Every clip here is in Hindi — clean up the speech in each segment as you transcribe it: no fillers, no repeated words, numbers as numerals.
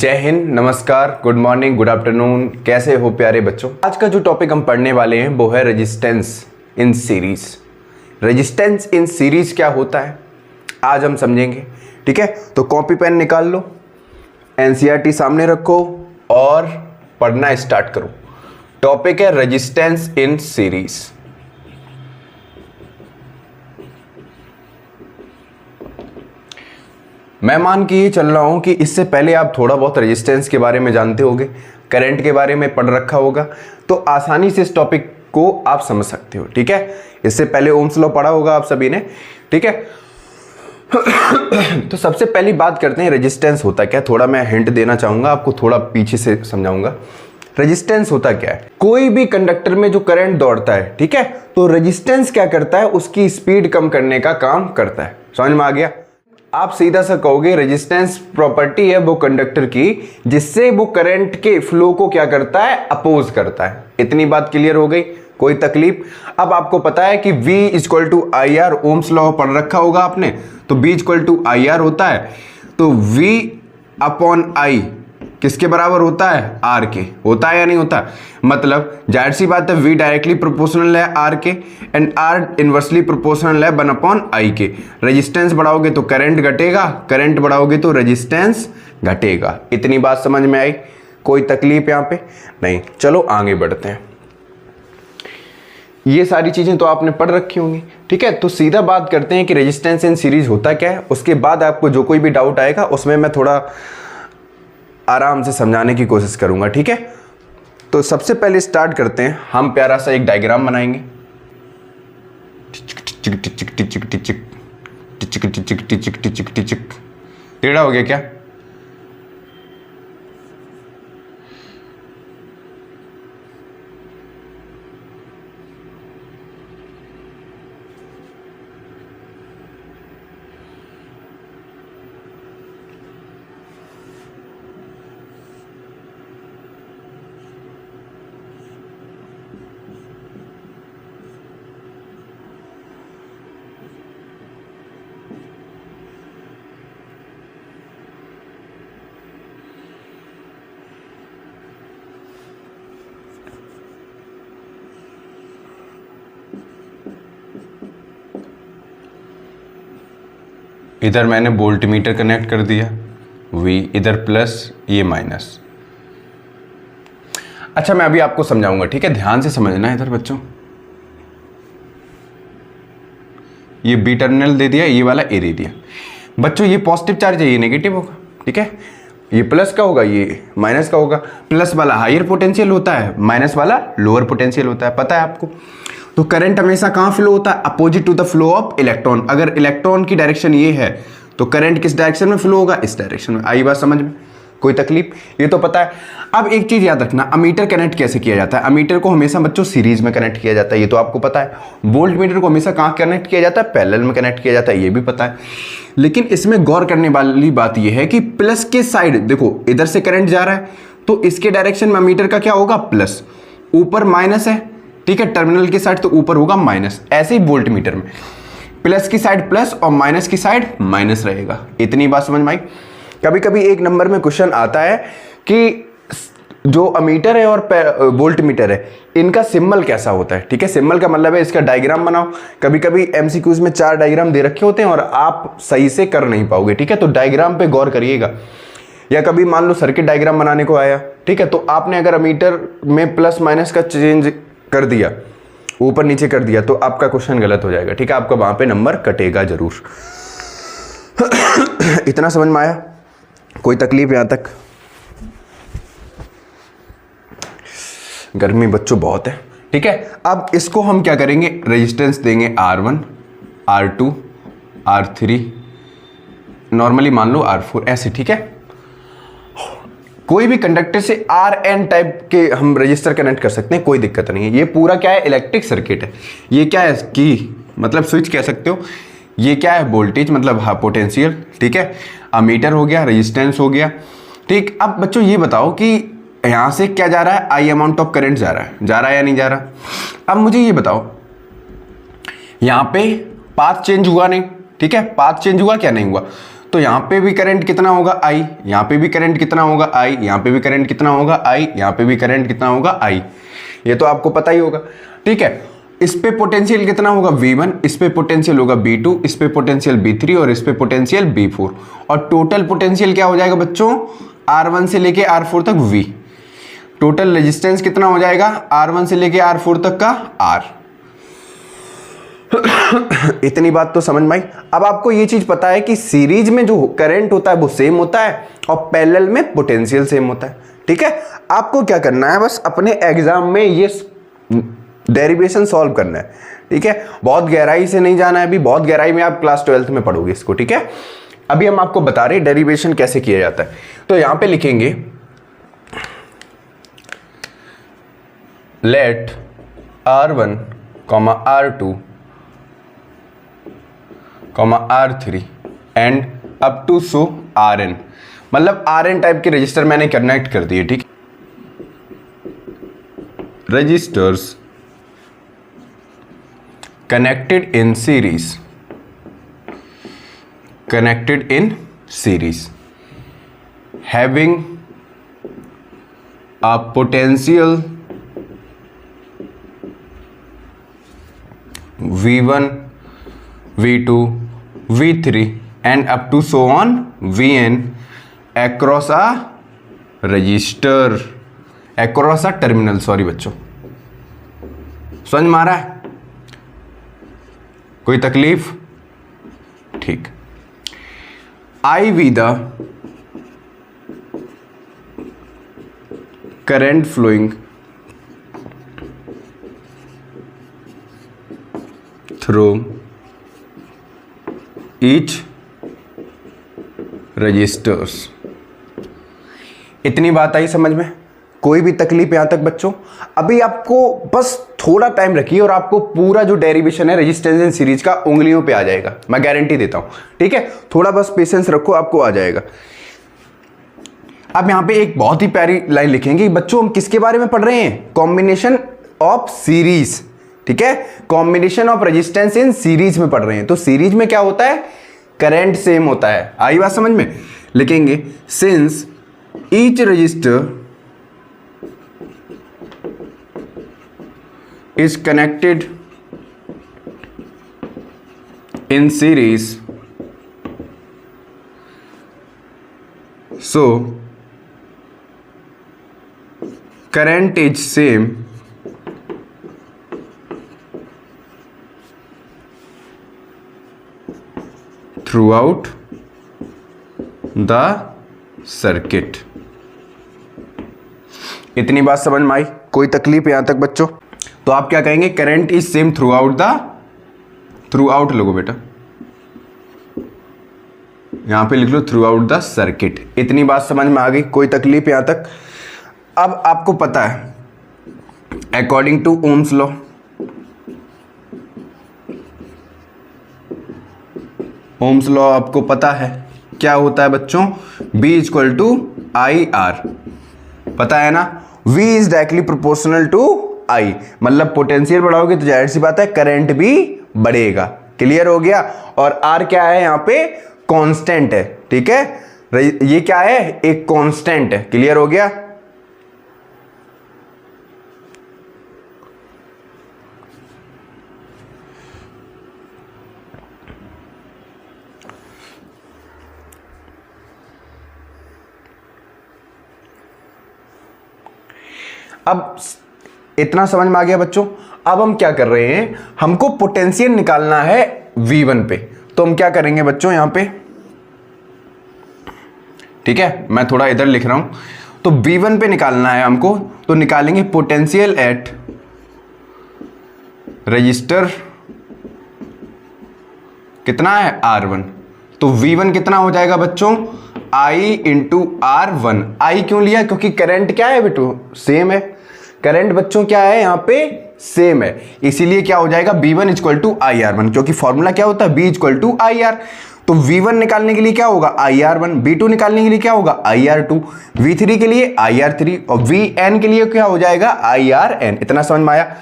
जय हिंद, नमस्कार, गुड मॉर्निंग, गुड आफ्टरनून। कैसे हो प्यारे बच्चों। आज का जो टॉपिक हम पढ़ने वाले हैं वो है resistance in series. Resistance in series क्या होता है आज हम समझेंगे। ठीक है, तो कॉपी पेन निकाल लो, एनसीईआरटी सामने रखो और पढ़ना स्टार्ट करो। टॉपिक है रेजिस्टेंस इन सीरीज। मैं मान के ये चल रहा हूं कि इससे पहले आप थोड़ा बहुत रेजिस्टेंस के बारे में जानते होगे, करंट के बारे में पढ़ रखा होगा, तो आसानी से इस टॉपिक को आप समझ सकते हो। ठीक है, इससे पहले ओम्स लॉ पढ़ा होगा आप सभी ने। ठीक है तो सबसे पहली बात करते हैं रेजिस्टेंस होता क्या। थोड़ा मैं हिंट देना चाहूंगा आपको, थोड़ा पीछे से समझाऊंगा। रेजिस्टेंस होता क्या है, कोई भी कंडक्टर में जो करंट दौड़ता है, ठीक है, तो रेजिस्टेंस क्या करता है, उसकी स्पीड कम करने का काम करता है। समझ में आ गया। आप सीधा सा कहोगे रेजिस्टेंस प्रॉपर्टी है वो कंडक्टर की जिससे वो करंट के फ्लो को क्या करता है, अपोज करता है। इतनी बात क्लियर हो गई, कोई तकलीफ। अब आपको पता है कि V equal to I R, Ohm's law पढ़ रखा होगा आपने, तो B equal to I R होता है, तो V अपॉन आई किसके बराबर होता है, R के। होता है या नहीं होता, मतलब जाहिर सी बात है V डायरेक्टली प्रोपोर्शनल है R के एंड R इनवर्सली प्रोपोर्शनल है 1 अपॉन I के। रेजिस्टेंस बढ़ाओगे तो करंट घटेगा, करंट बढ़ाओगे तो रेजिस्टेंस घटेगा। इतनी बात समझ में आई, कोई तकलीफ यहाँ पे नहीं। चलो आगे बढ़ते हैं। ये सारी चीजें तो आपने पढ़ रखी होंगी। ठीक है, तो सीधा बात करते हैं कि रेजिस्टेंस इन सीरीज होता क्या है। उसके बाद आपको जो कोई भी डाउट आएगा उसमें मैं थोड़ा आराम से समझाने की कोशिश करूंगा। ठीक है, तो सबसे पहले स्टार्ट करते हैं। हम प्यारा सा एक डायग्राम बनाएंगे। टेढ़ा हो गया क्या? इधर मैंने वोल्ट मीटर कनेक्ट कर दिया, V इधर प्लस, ये माइनस। अच्छा, मैं अभी आपको समझाऊंगा। ठीक है, ध्यान से समझना है इधर बच्चों। ये B टर्मिनल दे दिया, ये वाला A दे दिया। बच्चों ये पॉजिटिव चार्ज है, ये नेगेटिव होगा। ठीक है, ये प्लस का होगा, ये माइनस का होगा। प्लस वाला हायर पोटेंशियल होता है, माइनस वाला लोअर पोटेंशियल होता है, पता है आपको। तो करंट हमेशा कहां फ्लो होता है, opposite to the flow of electron. अगर इलेक्ट्रॉन की डायरेक्शन ये है तो करंट किस डायरेक्शन में फ्लो होगा, इस डायरेक्शन में। आई बात समझ में, कोई तकलीफ, ये तो पता है। अब एक चीज याद रखना, अमीटर कनेक्ट कैसे किया जाता है। अमीटर को हमेशा बच्चों सीरीज में कनेक्ट किया जाता है, ये तो आपको पता है। वोल्ट मीटर को हमेशा कहां कनेक्ट किया जाता है, पैरेलल में कनेक्ट किया जाता है, ये भी पता है। लेकिन इसमें गौर करने वाली बात यह है कि प्लस के साइड देखो, इधर से करंट जा रहा है तो इसके डायरेक्शन में अमीटर का क्या होगा, प्लस। ऊपर माइनस है, ठीक है, टर्मिनल की साइड, तो ऊपर होगा माइनस। ऐसे ही वोल्ट मीटर में प्लस की साइड प्लस और माइनस की साइड माइनस रहेगा। इतनी बात समझ में आई। कभी कभी एक नंबर में क्वेश्चन आता है कि जो अमीटर है और वोल्ट मीटर है, इनका सिंबल कैसा होता है। ठीक है, सिंबल का मतलब है इसका डायग्राम बनाओ। कभी कभी एमसीक्यूज में 4 डायग्राम दे रखे होते हैं और आप सही से कर नहीं पाओगे। ठीक है, तो डायग्राम पे गौर करिएगा। या कभी मान लो सर्किट डायग्राम बनाने को आया, ठीक है, तो आपने अगर अमीटर में प्लस माइनस का चेंज कर दिया, ऊपर नीचे कर दिया, तो आपका क्वेश्चन गलत हो जाएगा। ठीक है, आपका वहां पे नंबर कटेगा जरूर। इतना समझ में आया, कोई तकलीफ यहां तक? गर्मी बच्चों बहुत है। ठीक है, अब इसको हम क्या करेंगे, रेजिस्टेंस देंगे R1, R2, R3, नॉर्मली मान लो R4, ऐसे। ठीक है, कोई भी कंडक्टर से Rn टाइप के हम रजिस्टर कनेक्ट कर सकते हैं, कोई दिक्कत नहीं है। ये पूरा क्या है, इलेक्ट्रिक सर्किट है। ये क्या है, की मतलब स्विच कह सकते हो। ये क्या है, वोल्टेज मतलब हाँ पोटेंशियल। ठीक है, अमीटर हो गया, रेजिस्टेंस हो गया। ठीक, अब बच्चों ये बताओ कि यहां से क्या जा रहा है, I अमाउंट ऑफ करंट जा रहा है या नहीं जा रहा। अब मुझे ये बताओ, यहां पे पाथ चेंज हुआ नहीं। ठीक है, पाथ चेंज हुआ क्या, नहीं हुआ। तो यहाँ पे भी करंट कितना होगा I, यहाँ पे भी करंट कितना होगा I, यहाँ पे भी करंट कितना होगा I, यहाँ पे भी करंट कितना होगा I, ये तो आपको पता ही होगा। ठीक है, इस पे पोटेंशियल कितना होगा V1, इस पे पोटेंशियल होगा V2, इस पे पोटेंशियल V3 और इस पे पोटेंशियल V4, और टोटल पोटेंशियल क्या हो जाएगा बच्चों, R1 से लेके R4 तक V। टोटल रेजिस्टेंस कितना हो जाएगा R1 से लेके R4 तक का R। इतनी बात तो समझ में आई। अब आपको ये चीज पता है कि सीरीज में जो करंट होता है वो सेम होता है और पैरेलल में पोटेंशियल सेम होता है। ठीक है, आपको क्या करना है, बस अपने एग्जाम में ये डेरिवेशन सॉल्व करना है। ठीक है, बहुत गहराई से नहीं जाना है, अभी बहुत गहराई में आप क्लास 12th में पढ़ोगे इसको। ठीक है, अभी हम आपको बता रहे हैं डेरिवेशन कैसे किया जाता है। तो यहां पे लिखेंगे let R1, R2, R3 and up to so Rn, मतलब Rn टाइप के रजिस्टर मैंने कनेक्ट कर दिए। ठीक, registers connected in series having a potential V1, V2, V3 and up to so on Vn across a register, across a terminal। Sorry बच्चों, समझ में आ रहा है, कोई तकलीफ? ठीक, I V the current flowing through each registers। इतनी बात आई समझ में? कोई भी तकलीफ यहां तक बच्चों? अभी आपको बस थोड़ा टाइम रखिए और आपको पूरा जो डेरिवेशन है रेजिस्टेंस इन सीरीज का उंगलियों पे आ जाएगा, मैं गारंटी देता हूं। ठीक है, थोड़ा बस पेशेंस रखो, आपको आ जाएगा। अब यहां पे एक बहुत ही प्यारी लाइन लिखेंगे बच्चों, हम किसके बारे में पढ़ रहे हैं, कॉम्बिनेशन ऑफ सीरीज। ठीक है, combination of resistance in series में पढ़ रहे हैं। तो सीरीज में क्या होता है, करंट सेम होता है। आई बात समझ में? लिखेंगे since each resistor is connected in series, so current is same throughout the circuit। इतनी बात समझ में आई? कोई तकलीफ यहां तक बच्चों? तो आप क्या कहेंगे, current is same throughout लोगो बेटा, यहां पे लिख लो थ्रू आउट द सर्किट। इतनी बात समझ में आ गई? कोई तकलीफ यहां तक? अब आपको पता है according to Ohm's law, Ohm's law आपको पता है क्या होता है बच्चों, B इक्वल टू IR, पता है ना? V is directly proportional to I, मतलब पोटेंशियल बढ़ाओगे तो जाहिर सी बात है करंट भी बढ़ेगा। क्लियर हो गया? और R क्या है यहां पे, कांस्टेंट है। ठीक है, ये क्या है, एक कांस्टेंट है। क्लियर हो गया? अब इतना समझ में आ गया बच्चों? अब हम क्या कर रहे हैं, हमको पोटेंशियल निकालना है V1 पे। तो हम क्या करेंगे बच्चों यहां पे, ठीक है, मैं थोड़ा इधर लिख रहा हूं। तो V1 पे निकालना है हमको, तो निकालेंगे पोटेंशियल एट रजिस्टर, कितना है R1। तो V1 कितना हो जाएगा बच्चों, I इंटू R1। I क्यों लिया, क्योंकि करंट क्या है बेटू, सेम है। करंट बच्चों क्या है यहां पे, सेम है, इसीलिए क्या हो जाएगा V1 इक्वल टू IR1, क्योंकि फॉर्मूला क्या होता है, B इक्वल टू IR। तो V1 निकालने के लिए क्या होगा IR1, V2 निकालने के लिए क्या होगा IR2, V3 के लिए IR3 और Vn के लिए क्या हो जाएगा IRn। इतना समझ में आया?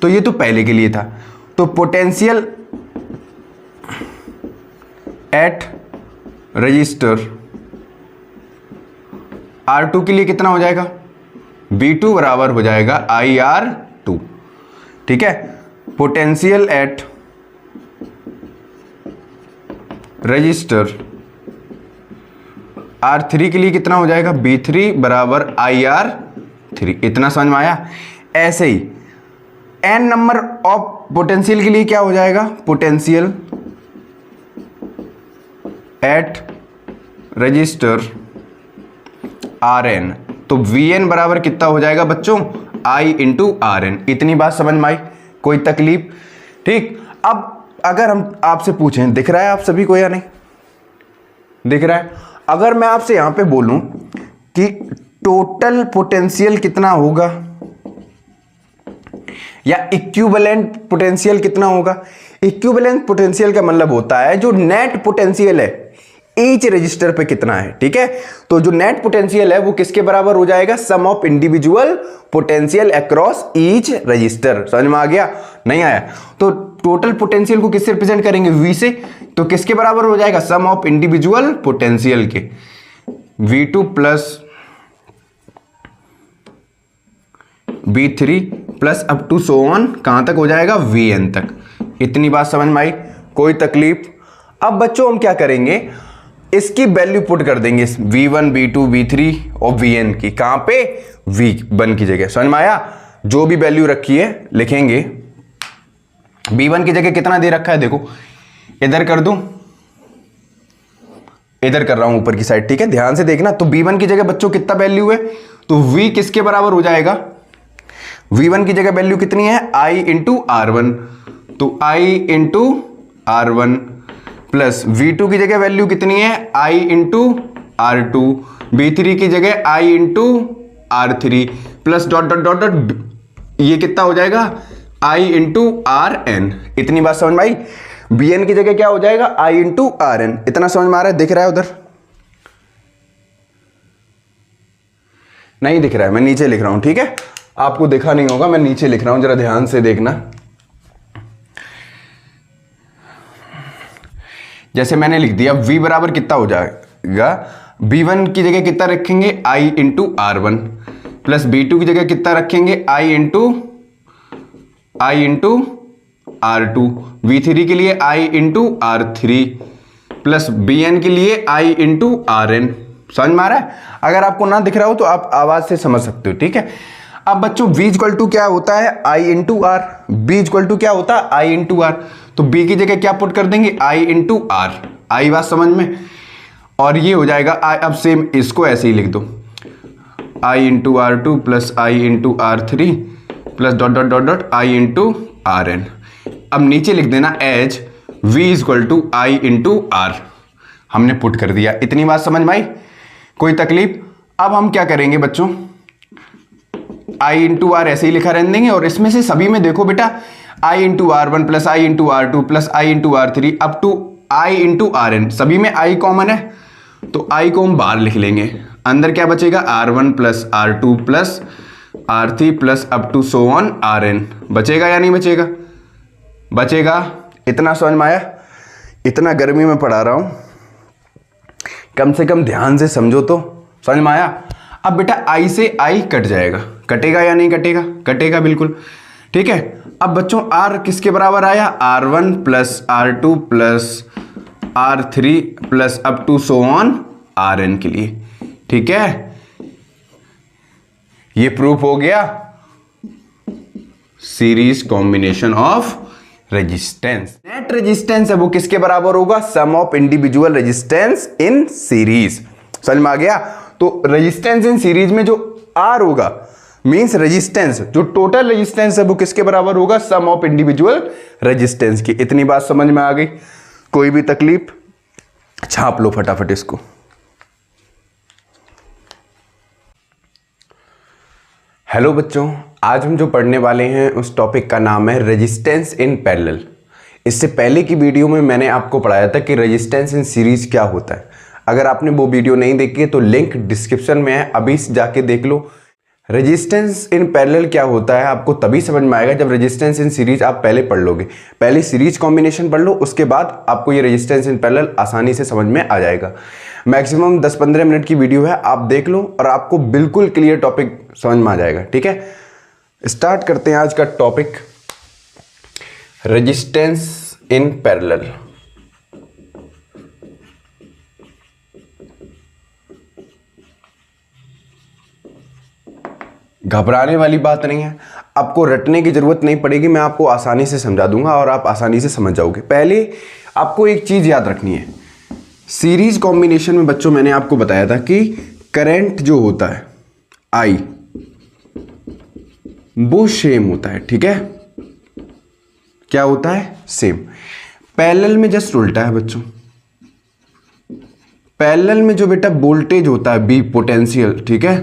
तो ये तो पहले के लिए था। तो पोटेंशियल एट रजिस्टर R2 के लिए कितना हो जाएगा, V2 बराबर हो जाएगा IR2, ठीक है। पोटेंशियल एट रजिस्टर R3 के लिए कितना हो जाएगा, V3 बराबर IR3, इतना समझ में आया। ऐसे ही n नंबर ऑफ पोटेंशियल के लिए क्या हो जाएगा, पोटेंशियल एट रजिस्टर Rn, तो Vn बराबर कितना हो जाएगा बच्चों, I इंटू Rn। इतनी बात समझ में आई, कोई तकलीफ, ठीक। अब अगर हम आपसे पूछें, दिख रहा है आप सभी को या नहीं दिख रहा है, अगर मैं आपसे यहां पे बोलूं कि टोटल पोटेंशियल कितना होगा या इक्विवेलेंट पोटेंशियल कितना होगा। इक्विवेलेंट पोटेंशियल का मतलब होता है जो नेट पोटेंशियल है ईच रजिस्टर पे कितना है, ठीक है। तो जो नेट पोटेंशियल है वो किसके बराबर हो जाएगा, sum of individual potential across each resistor. समझ में आ गया, नहीं आया। तो टोटल पोटेंशियल को किससे रिप्रेजेंट करेंगे, V से, तो किसके बराबर हो जाएगा, सम ऑफ इंडिविजुअल पोटेंशियल के V2 plus V3 plus up to so on, कहां तक हो जाएगा, Vn तक। इतनी बात समझ में आई, कोई तकलीफ। अब बच्चों हम क्या करेंगे, इसकी वैल्यू पुट कर देंगे V1 V2 V3 और Vn की, कहां पे, V1 की जगह। समझ में आया, जो भी वैल्यू रखी है लिखेंगे। V1 की जगह कितना दे रखा है, देखो इधर कर दूं, इधर कर रहा हूं ऊपर की साइड, ठीक है, ध्यान से देखना। तो V1 की जगह बच्चों कितना वैल्यू है, तो V किसके बराबर हो जाएगा, V1 की जगह वैल्यू कितनी है, I इंटू R1, तो I into R1 plus V2 की जगह वैल्यू कितनी है, I इंटू R2, V3 की जगह I into R3 plus dot dot dot dot, ये कितना हो जाएगा, I इंटू Rn। इतनी बात समझ में आई। Vn की जगह क्या हो जाएगा, I इंटू Rn। इतना समझ में आ रहा है, दिख रहा है उधर, नहीं दिख रहा है, मैं नीचे लिख रहा हूं, ठीक है, आपको देखा नहीं होगा, मैं नीचे लिख रहा हूं, जरा ध्यान से देखना। जैसे मैंने लिख दिया V बराबर कितना हो जाएगा, V1 की जगह कितना रखेंगे, I into R1 plus V2 की जगह कितना रखेंगे, I इंटू R2, V3 के लिए I into R3 plus Vn के लिए I इंटू Rn। समझ में आ रहा है, अगर आपको ना दिख रहा हो तो आप आवाज से समझ सकते हो, ठीक है। अब बच्चों V इक्वल टू क्या होता है, I into R, B equal to क्या होता है, I इंटू R, तो B की जगह क्या पुट कर देंगे, I इंटू R। आई बात समझ में, और ये हो जाएगा I, अब सेम इसको ऐसे ही लिख दो, I into R2 plus I into R3 plus dot dot dot dot I into Rn। अब नीचे लिख देना as V equal to I into R, हमने पुट कर दिया। इतनी बात समझ में आई, कोई तकलीफ। अब हम क्या करेंगे बच्चों, I इंटू R ऐसे ही लिखा रहने देंगे, और इसमें से सभी में देखो बेटा I into R1 plus I into R2 plus I into R3 up to I into Rn, सभी में I कॉमन है, तो I को हम बाहर लिख लेंगे। अंदर क्या बचेगा, R1 plus R2 plus R3 plus up to so on Rn। बचेगा या नहीं बचेगा, बचेगा। इतना समझ में आया, इतना गर्मी में पढ़ा रहा हूं, कम से कम ध्यान से समझो तो समझ में आया। अब बेटा I से I कट जाएगा, कटेगा या नहीं कटेगा, कटेगा बिल्कुल, ठीक है। अब बच्चों R किसके बराबर आया, R1 plus R2 plus R3 plus up to so on Rn के लिए, ठीक है। ये प्रूफ हो गया series combination of resistance. Net resistance है वो किसके बराबर होगा, sum of individual resistance in series. समझ में आ गया। तो रेजिस्टेंस इन सीरीज में जो R होगा मींस रेजिस्टेंस, जो टोटल रेजिस्टेंस है वो किसके बराबर होगा, सम ऑफ इंडिविजुअल रेजिस्टेंस की। इतनी बात समझ में आ गई, कोई भी तकलीफ, छाप लो फटाफट इसको। हेलो बच्चों, आज हम जो पढ़ने वाले हैं उस टॉपिक का नाम है रेजिस्टेंस इन पैरेलल। इससे पहले की वीडियो में मैंने आपको पढ़ाया था कि रेजिस्टेंस इन सीरीज क्या होता है। अगर आपने वो वीडियो नहीं देखी है तो लिंक डिस्क्रिप्शन में है, अभी जाके देख लो। रेजिस्टेंस इन पैरेलल क्या होता है आपको तभी समझ में आएगा जब रेजिस्टेंस इन सीरीज आप पहले पढ़ लोगे। पहले सीरीज कॉम्बिनेशन पढ़ लो, उसके बाद आपको ये रेजिस्टेंस इन पैरेलल आसानी से समझ में आ जाएगा। मैक्सिमम 10-15 मिनट की वीडियो है, आप देख लो और आपको बिल्कुल क्लियर टॉपिक समझ में आ जाएगा। ठीक है, स्टार्ट करते हैं आज का टॉपिक, रेजिस्टेंस इन पैरेलल। घबराने वाली बात नहीं है, आपको रटने की जरूरत नहीं पड़ेगी, मैं आपको आसानी से समझा दूंगा और आप आसानी से समझ जाओगे। पहले आपको एक चीज याद रखनी है, सीरीज कॉम्बिनेशन में बच्चों मैंने आपको बताया था कि करंट जो होता है आई वो सेम होता है। ठीक है, क्या होता है? सेम। पैरेलल में जस्ट उल्टा है बच्चों। पैरेलल में जो बेटा वोल्टेज होता है बी, पोटेंशियल, ठीक है,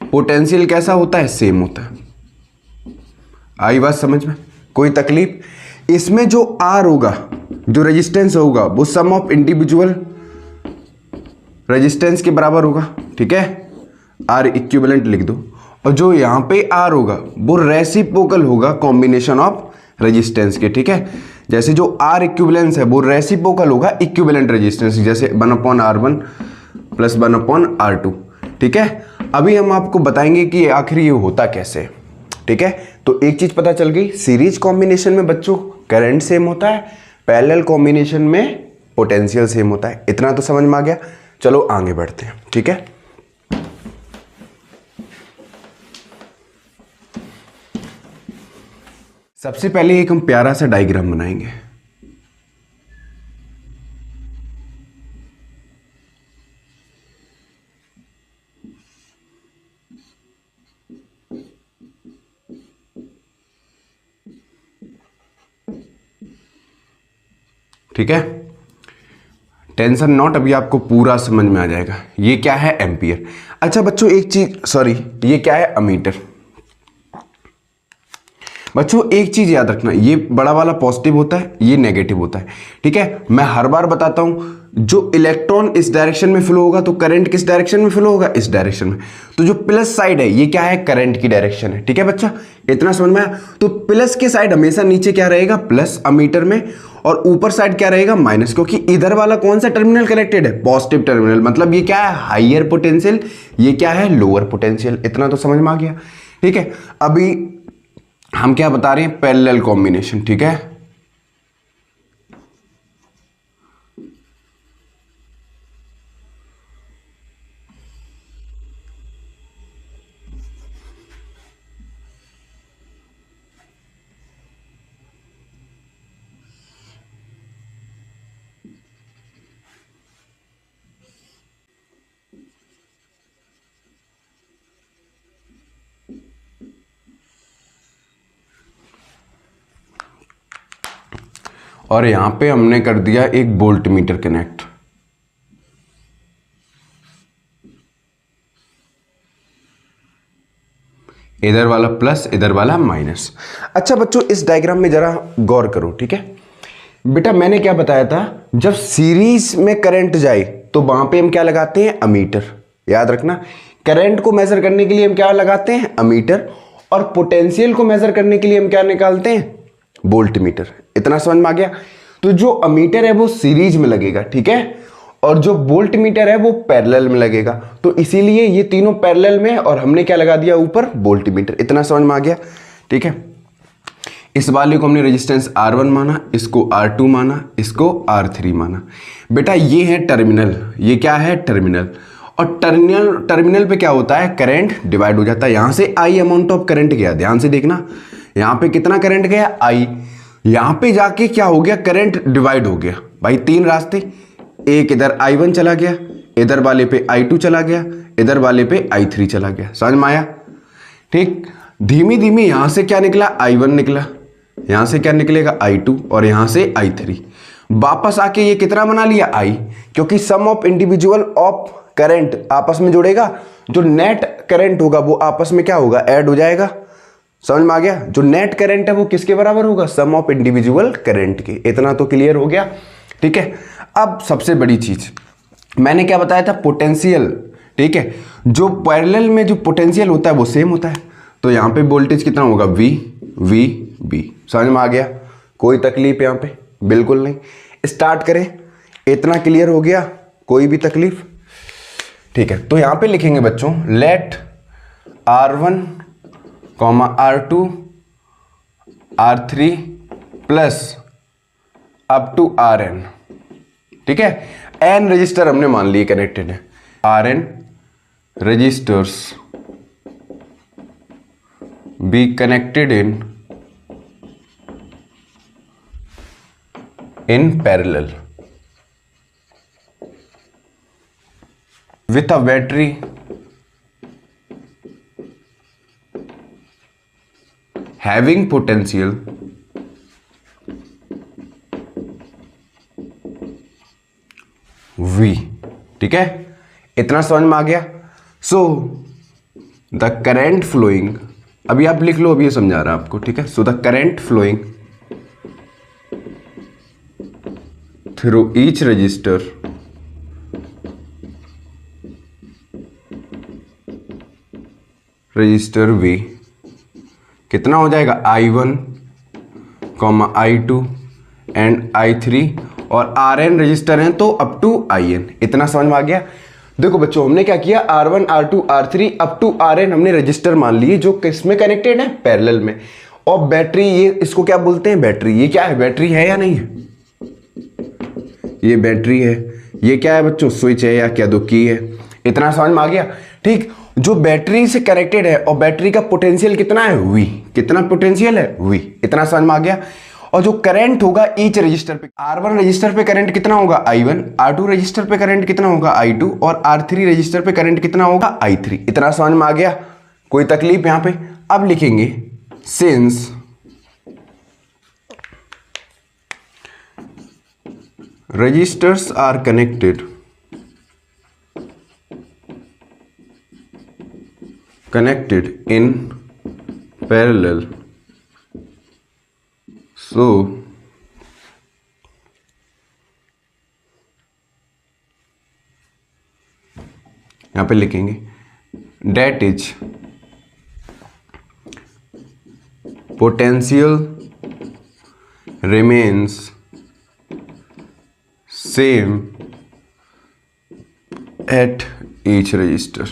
पोटेंशियल कैसा होता है? सेम होता है। आई बात समझ में? कोई तकलीफ? इसमें जो आर होगा, जो रेजिस्टेंस होगा, वो सम ऑफ इंडिविजुअल रेजिस्टेंस के बराबर होगा। ठीक है, आर इक्विवेलेंट लिख दो। और जो यहां पे आर होगा वो रेसिप्रोकल होगा कॉम्बिनेशन ऑफ रेजिस्टेंस के। ठीक है, जैसे जो आर इक्विवेलेंस है वो रेसिप्रोकल होगा इक्विवेलेंट रेजिस्टेंस, जैसे 1/R1 प्लस 1/R2। ठीक है, अभी हम आपको बताएंगे कि आखिर ये होता कैसे। ठीक है, तो एक चीज पता चल गई, सीरीज कॉम्बिनेशन में बच्चों करंट सेम होता है, पैरेलल कॉम्बिनेशन में पोटेंशियल सेम होता है। इतना तो समझ में आ गया। चलो आगे बढ़ते हैं। ठीक है, सबसे पहले एक हम प्यारा सा डायग्राम बनाएंगे। ठीक है, टेंशन नॉट, अभी आपको पूरा समझ में आ जाएगा। ये क्या है? एम्पियर। अच्छा बच्चों एक चीज, सॉरी, ये क्या है? अमीटर। बच्चों एक चीज याद रखना, ये बड़ा वाला पॉजिटिव होता है, ये नेगेटिव होता है। ठीक है, मैं हर बार बताता हूं, जो इलेक्ट्रॉन इस डायरेक्शन में फ्लो होगा तो करंट किस डायरेक्शन में फ्लो होगा? इस डायरेक्शन में। तो जो प्लस साइड है ये क्या है? करंट की डायरेक्शन है। ठीक है बच्चा, इतना समझ में आया? तो प्लस के साइड हमेशा नीचे क्या रहेगा? प्लस अमीटर में, और ऊपर साइड क्या रहेगा? माइनस, क्योंकि इधर वाला कौन सा टर्मिनल कनेक्टेड है? Positive terminal. मतलब ये क्या है? हाइयर पोटेंशियल, ये क्या है? Lower potential. इतना तो समझ में आ गया। ठीक है, अभी हम क्या बता रहे हैं? Parallel combination. ठीक है, और यहां पे हमने कर दिया एक वोल्ट मीटर कनेक्ट। इधर वाला प्लस, इधर वाला माइनस। अच्छा बच्चों इस डायग्राम में जरा गौर करो। ठीक है बेटा, मैंने क्या बताया था? जब सीरीज में करंट जाए तो वहां पे हम क्या लगाते हैं? अमीटर। याद रखना, करंट को मेजर करने के लिए हम क्या लगाते हैं? अमीटर। और पोटेंशियल को मेजर करने के लिए हम क्या निकालते हैं? Volt meter. इतना समझ में आ गया? तो जो अमीटर है वो सीरीज में लगेगा, ठीक है, और जो वोल्ट मीटर है वो पैरेलल में लगेगा। तो इसीलिए ये तीनों पैरेलल में, और हमने क्या लगा दिया ऊपर? Volt meter. इतना समझ में आ गया? ठीक है, इस वाले को हमने रेजिस्टेंस R1 माना, इसको R2 माना, इसको R3 माना। बेटा ये है टर्मिनल, ये क्या है? टर्मिनल। और टर्मिनल पे क्या होता है? करंट डिवाइड हो जाता है। यहां से I अमाउंट ऑफ करंट गया, ध्यान से देखना, यहां पे कितना करंट गया? I। यहां पे जाके क्या हो गया? करंट डिवाइड हो गया। भाई तीन रास्ते, एक इधर I1 चला गया, इधर वाले पे I2 चला गया, इधर वाले पे I3 चला गया। समझ में आया? ठीक, धीमी धीमी यहां से क्या निकला? I1 निकला, यहां से क्या निकलेगा? I2, और यहां से I3। वापस आके ये कितना बना लिया? I, क्योंकि सम ऑफ इंडिविजुअल ऑफ करंट आपस में जुड़ेगा, जो नेट करंट होगा वो आपस में क्या होगा? ऐड हो जाएगा। समझ में आ गया? जो नेट करंट है वो किसके बराबर होगा? सम ऑफ इंडिविजुअल करंट के। इतना तो क्लियर हो गया। ठीक है, अब सबसे बड़ी चीज मैंने क्या बताया था? पोटेंशियल। ठीक है। जो पैरेलल में जो पोटेंशियल होता है वो सेम होता है, तो यहाँ पे वोल्टेज कितना होगा, V V B। समझ में आ गया? कोई तकलीफ यहाँ पे बिल्कुल नहीं। स्टार्ट करें, इतना क्लियर हो गया, कोई भी तकलीफ? ठीक है, तो यहाँ पे लिखेंगे बच्चों let R1, R2, R3 plus up to Rn। ठीक है, N रजिस्टर हमने मान लिए कनेक्टेड है, Rn registers be connected in parallel with a battery having potential V। ठीक है, इतना समझ में आ गया? सो द करेंट फ्लोइंग, अभी आप लिख लो, अभी ये समझा रहा आपको। ठीक है, so the current flowing through each register V कितना हो जाएगा, I1, I2 एंड I3, और Rn रजिस्टर हैं तो अप टू In। इतना समझ में आ गया? देखो बच्चों, हमने क्या किया, R1, R2, R3 up to Rn हमने रजिस्टर मान लिए जो किसमें कनेक्टेड है, पैरेलल में। और बैटरी, ये इसको क्या बोलते हैं, बैटरी। ये क्या है, बैटरी है या नहीं है? ये बैटरी है। ये क्या है बच्चों, स्विच है या क्या दो की है। इतना समझ में आ गया? ठीक, जो बैटरी से कनेक्टेड है और बैटरी का पोटेंशियल कितना है, V। कितना पोटेंशियल है, V। इतना समझ में आ गया? और जो करंट होगा ईच रजिस्टर पे, R1 रजिस्टर पे करंट कितना होगा, I1, R2 रजिस्टर पे करंट कितना होगा, I2, और R3 रजिस्टर पे करंट कितना होगा, I3। इतना समझ में आ गया? कोई तकलीफ यहां पे? अब लिखेंगे since registers are connected in parallel, so यहां पे लिखेंगे that is potential remains same at each register।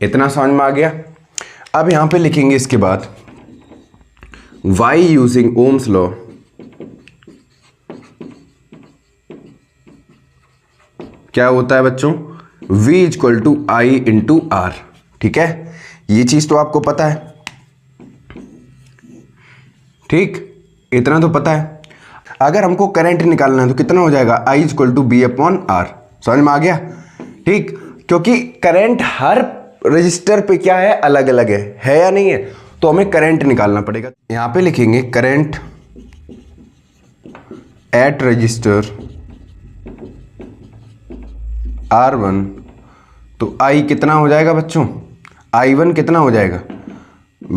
इतना समझ में आ गया? अब यहां पे लिखेंगे इसके बाद y यूजिंग ओम्स लॉ क्या होता है बच्चों, v equal to I into R। ठीक है, ये चीज तो आपको पता है। ठीक, इतना तो पता है। अगर हमको करंट निकालना है तो कितना हो जाएगा, I equal to B upon R। समझ में आ गया? ठीक, क्योंकि करंट हर रजिस्टर पे क्या है, अलग अलग है या नहीं है, तो हमें करंट निकालना पड़ेगा। यहां पे लिखेंगे करंट एट रजिस्टर R1, तो I कितना हो जाएगा बच्चों, I1 कितना हो जाएगा,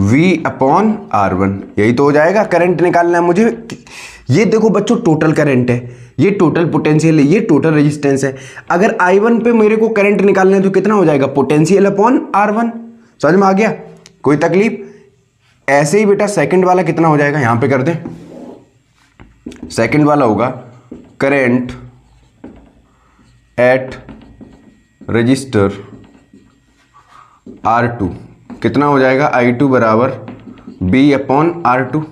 V अपॉन R1। यही तो हो जाएगा, करंट निकालना है मुझे। ये देखो बच्चों, टोटल करंट है, ये टोटल पोटेंशियल है, ये टोटल रेजिस्टेंस है। अगर I1 पे मेरे को करंट निकालना है तो कितना हो जाएगा, पोटेंशियल अपॉन R1। समझ में आ गया? कोई तकलीफ? ऐसे ही बेटा सेकंड वाला कितना हो जाएगा, यहां पे कर दें। सेकंड वाला होगा करंट एट रजिस्टर R2 कितना हो जाएगा, I2 बराबर B अपॉन R2।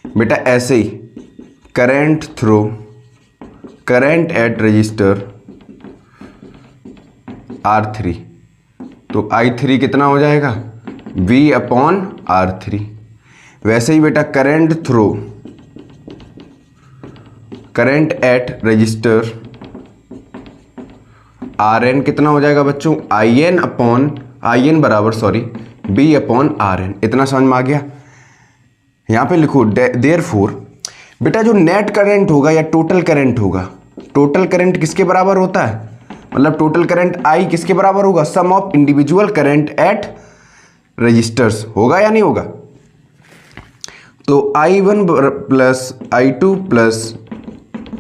बेटा ऐसे ही current through current at resistor R3, तो I3 कितना हो जाएगा, V अपॉन R3। वैसे ही बेटा current through current at register Rn कितना हो जाएगा बच्चों, In बराबर B अपॉन Rn। इतना समझ में आ गया? यहां पे लिखो देयरफॉर, बेटा जो नेट करंट होगा या टोटल करंट होगा, टोटल करंट किसके बराबर होता है, मतलब टोटल करंट I किसके बराबर होगा, sum of individual current at resistors. होगा या नहीं होगा? तो I1 plus I2 plus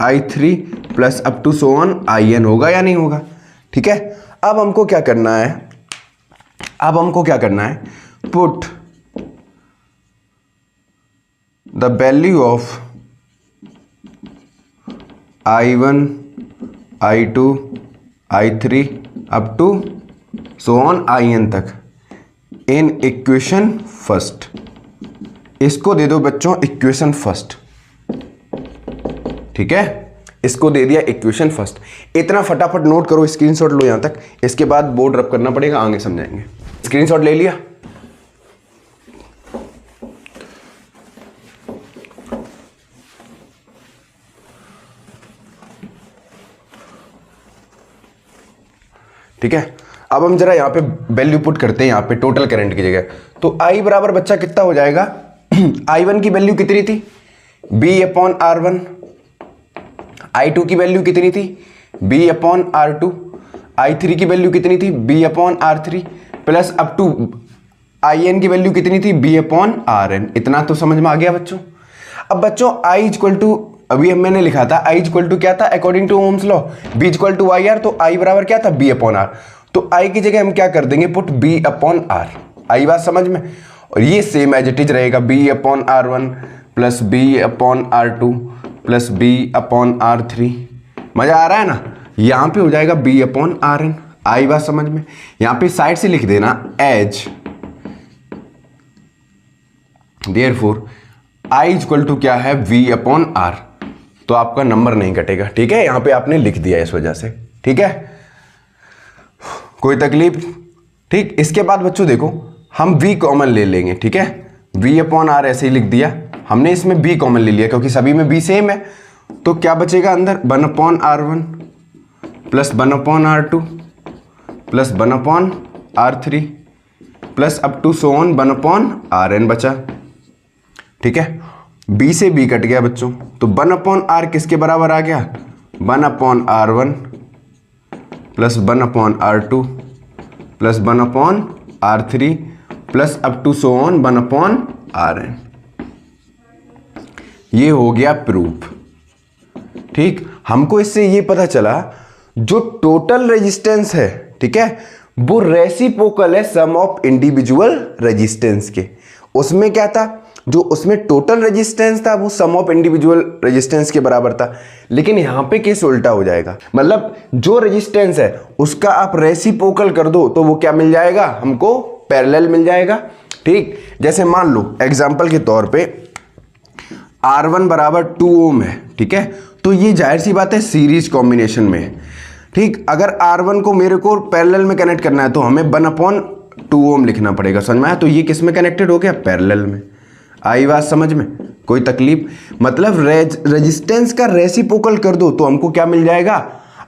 I3 plus up to so on IN होगा या नहीं होगा। ठीक है, अब हमको क्या करना है, put the value of I1 I2 I3 up to so on IN तक इन इक्वेशन फर्स्ट। इसको दे दो बच्चों इक्वेशन फर्स्ट। ठीक है, इसको दे दिया इक्वेशन फर्स्ट। इतना फटाफट नोट करो, स्क्रीनशॉट लो यहां तक, इसके बाद बोर्ड रब करना पड़ेगा, आगे समझाएंगे। स्क्रीनशॉट ले लिया? ठीक है, अब हम जरा यहां पे वैल्यू पुट करते हैं, यहां पे टोटल करंट की जगह। तो I बराबर बच्चा कितना हो जाएगा, I1 की वैल्यू कितनी थी, B/R1, I2 की वैल्यू कितनी थी, B/R2, I3 की वैल्यू कितनी थी, B/R3 plus up to IN की वैल्यू कितनी थी, B/RN। इतना तो समझ में आ गया बच्चों। अब बच्चों I इक्वल टू, अभी मैंने लिखा था I इक्वल टू क्या था, according to Ohm's law B equal to IR, तो I बराबर क्या था, B/R। तो I की जगह हम क्या कर देंगे, पुट B/R। आई बात समझ में? और ये सेम एज इट इज रहेगा, B/R1 plus B/R2 plus B/R3। मजा आ रहा है ना? यहां पे हो जाएगा B/RN। आई बात समझ में? यहां पे साइड से लिख देना as therefore I equal to क्या है, V/R। तो आपका नंबर नहीं कटेगा। ठीक है, यहां पे आपने लिख दिया इस वजह से। ठीक है, कोई तकलीफ? ठीक, इसके बाद बच्चों देखो हम V कॉमन ले लेंगे। ठीक है, V/R ऐसे ही लिख दिया हमने, इसमें B कॉमन ले लिया क्योंकि सभी में B सेम है। तो क्या बचेगा अंदर, 1/R1 plus 1/R2 plus 1/R3 plus up to so on 1/RN बचा। ठीक है, B से B कट गया बच्चों, तो 1/R किसके बराबर आ गया, 1/R1 plus 1/R2 plus 1/R3 plus up to so on 1/RN। ये हो गया प्रूफ। ठीक, हमको इससे ये पता चला जो टोटल रेजिस्टेंस है, ठीक है, वो रेसिप्रोकल है सम ऑफ इंडिविजुअल रेजिस्टेंस के। उसमें क्या था, जो उसमें टोटल रेजिस्टेंस था वो सम ऑफ इंडिविजुअल रेजिस्टेंस के बराबर था। लेकिन यहां पे केस उल्टा हो जाएगा, मतलब जो रेजिस्टेंस है उसका आप रेसिप्रोकल कर दो तो वो क्या मिल जाएगा, हमको पैरेलल मिल जाएगा। ठीक, जैसे मान लो एग्जांपल के तौर पे R1 बराबर 2 ओम है। ठीक है, तो ये जाहिर सी बात है सीरीज कॉम्बिनेशन में है। ठीक, अगर R1 को मेरे को पैरेलल में कनेक्ट करना है तो हमें 1/2 ओम लिखना पड़ेगा। समझ में आया? तो ये किस में कनेक्टेड हो गया, पैरेलल में। आई बात समझ में? कोई तकलीफ? मतलब रेजिस्टेंस का रेसिप्रोकल कर दो तो हमको क्या मिल जाएगा।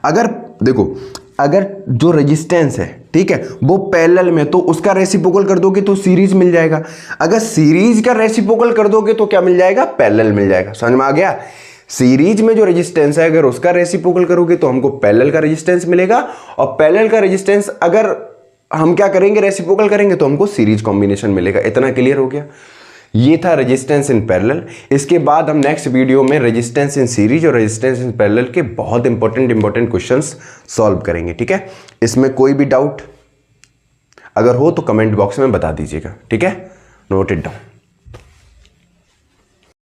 अगर देखो, अगर जो रेजिस्टेंस है, ठीक है, वो पैरेलल में, तो उसका रेसिप्रोकल कर दोगे तो सीरीज मिल जाएगा। अगर सीरीज का रेसिप्रोकल कर दोगे तो क्या मिल जाएगा, पैरेलल मिल जाएगा। समझ में आ गया? सीरीज में जो रेजिस्टेंस है अगर उसका रेसिप्रोकल करोगे तो हमको पैरेलल का रेजिस्टेंस मिलेगा, और पैरेलल का रेजिस्टेंस अगर हम क्या करेंगे, रेसिप्रोकल करेंगे तो हमको सीरीज कॉम्बिनेशन मिलेगा। इतना क्लियर हो गया? ये था रेजिस्टेंस इन पैरेलल। इसके बाद हम नेक्स्ट वीडियो में रेजिस्टेंस इन सीरीज और रेजिस्टेंस इन पैरेलल के बहुत इंपॉर्टेंट क्वेश्चंस सॉल्व करेंगे। ठीक है, इसमें कोई भी डाउट अगर हो तो कमेंट बॉक्स में बता दीजिएगा। ठीक है, नोट इट डाउन।